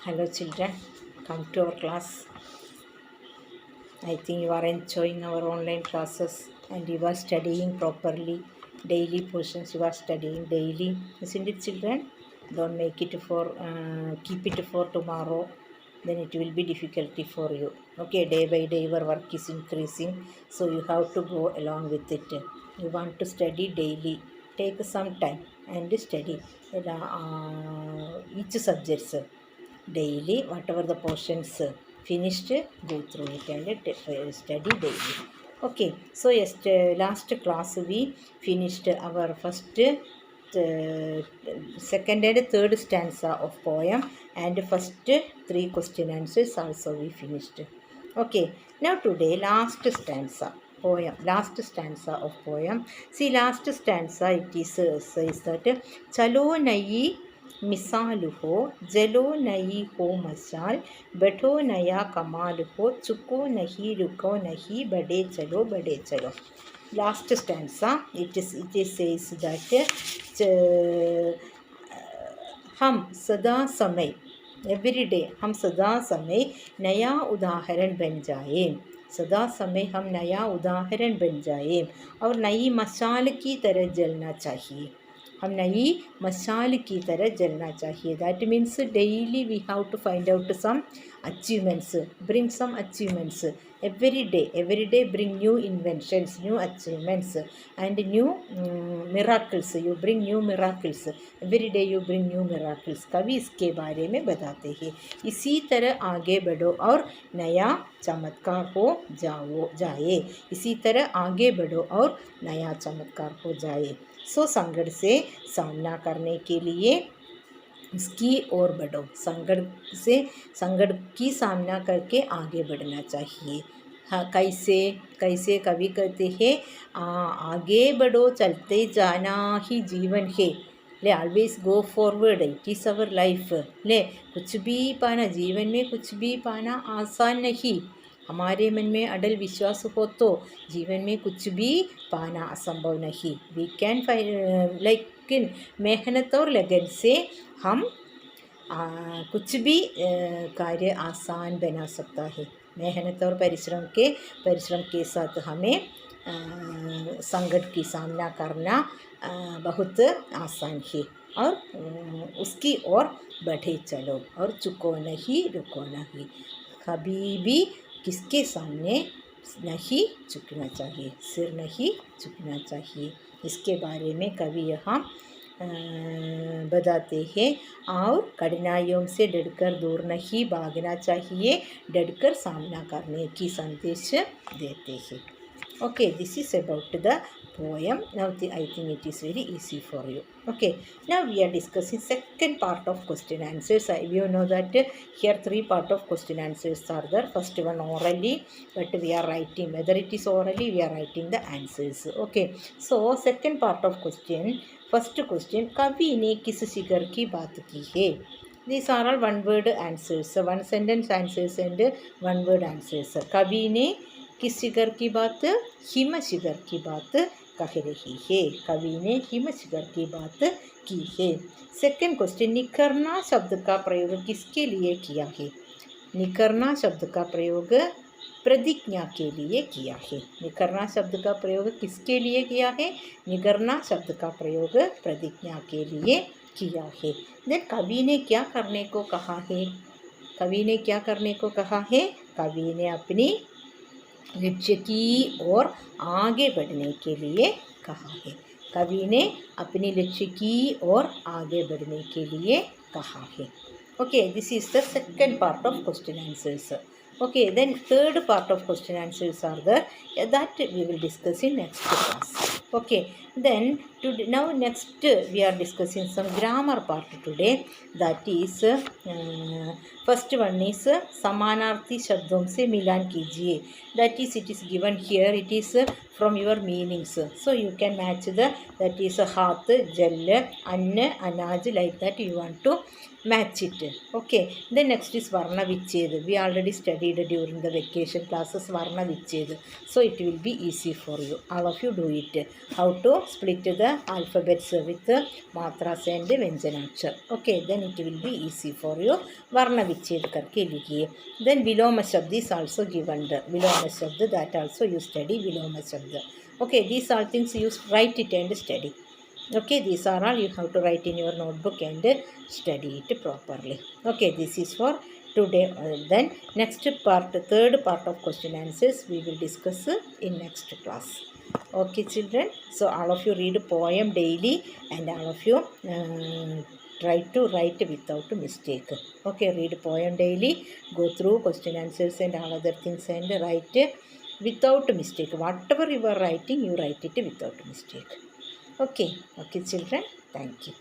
Hello children, come to our class. I think you are enjoying our online classes and you are studying properly. Daily portions you are studying daily, isn't it children? Don't make it for, keep it for tomorrow. Then it will be difficulty for you. Okay, day by day your work is increasing, so you have to go along with it. You want to study daily. Take some time and study each subjects daily, whatever the portions finished, go through it and study daily. Okay, so yes, last class we finished our first, second and third stanza of poem, and first three question answers also we finished. Okay, now today last stanza poem, last stanza of poem. See, last stanza it is says that chalo nayi मिसाल हो, जलो नई हो मशाल, बढ़ो नया कमाल हो, चुको नहीं रुको नहीं, बढ़े चलो. Last stanza it says that हम सदा समय, एवरी डे हम सदा समय नया उदाहरण बन जाए. सदा समय हम नया उदाहरण बन जाए और नई मशाल की तरह जलना चाहिए. हम नई मशाल की तरह जलना चाहिए. That means daily we have to find out some achievements, bring some achievements every day. Bring new inventions, new achievements and new miracles. You bring new miracles every day. You bring new miracles. कवि इसके बारे में बताते हैं. इसी तरह आगे बढ़ो और नया चमत्कार हो जाए. इसी तरह आगे बढ़ो और नया चमत्कार हो जाए. सो संकट से सामना करने के लिए इसकी ओर बढ़ो. संकट की सामना करके आगे बढ़ना चाहिए. हाँ, कैसे कवि कहते हैं, आगे बढ़ो चलते जाना ही जीवन है. ले always go forward, it is our life. ले कुछ भी पाना, जीवन में कुछ भी पाना आसान नहीं. हमारे मन में अटल विश्वास हो तो जीवन में कुछ भी पाना असंभव नहीं. वी कैन फाइंड लेकिन मेहनत और लगन से हम कुछ भी कार्य आसान बना सकता है. मेहनत और परिश्रम के साथ हमें संकट की सामना करना बहुत आसान है. और उसकी ओर बढ़े चलो और चुको नहीं रुको नहीं. कभी भी किसके सामने नहीं झुकना चाहिए, सिर नहीं झुकना चाहिए. इसके बारे में कवि यहाँ बताते हैं. और कठिनाइयों से डरकर दूर नहीं भागना चाहिए, डरकर सामना करने की संदेश देते हैं. Okay, this is about the poem. Now I think it is very easy for you. Okay, now we are discussing second part of question answers. You know that here three part of question answers are there. First one orally, but we are writing, whether it is orally we are writing the answers. Okay, so second part of question. First question, कवि ने किस शिखर की बात की है? These are all one word answers, one sentence answers and one word answers. कवि ने किस शिखर की बात? हिम शिखर की बात कह रही है. कवि ने हिम शिखर की बात की है. सेकंड क्वेश्चन, निखरना शब्द का प्रयोग किसके लिए किया है? निखरना शब्द का प्रयोग प्रतिज्ञा के लिए किया है. निखरना शब्द का प्रयोग किसके लिए किया है? निखरना शब्द का प्रयोग प्रतिज्ञा के लिए किया है. देन कवि ने क्या करने को कहा है? कवि ने क्या करने को कहा है? कवि ने अपनी लक्ष्य की ओर आगे बढ़ने के लिए कहा है. कवि ने अपनी लक्ष्य की ओर आगे बढ़ने के लिए कहा है. Okay, this is the second part of question answers. Okay, then third part of question answers are there that we will discuss in next class. Okay, then now next we are discussing some grammar part today. That is first one is समानार्थी शब्दों से मिलान कीजिए. That is, it is given here, it is from your meanings, so you can match that is हाथ, जल, अन्न, अनाज, like that you want to match it. Okay, then next is varna vichhed. We already studied during the vacation classes varna vichhed, so it will be easy for you. All of you do it. How to split the alphabets with matras and vyanjanakshar. Okay, then it will be easy for you. Varna vichhed karke likhiye. Then viloma shabd is also given. Viloma shabd, that also you study viloma shabd. Okay, these are things you write it and study. Okay, these are all you have to write in your notebook and study it properly. Okay, this is for today. Then next part, third part of question answers we will discuss in next class. Okay, children, so all of you read a poem daily and all of you try to write without mistake. Okay, read a poem daily, go through question answers and all other things and write without mistake. Whatever you are writing, you write it without mistake. Okay, okay, children, thank you.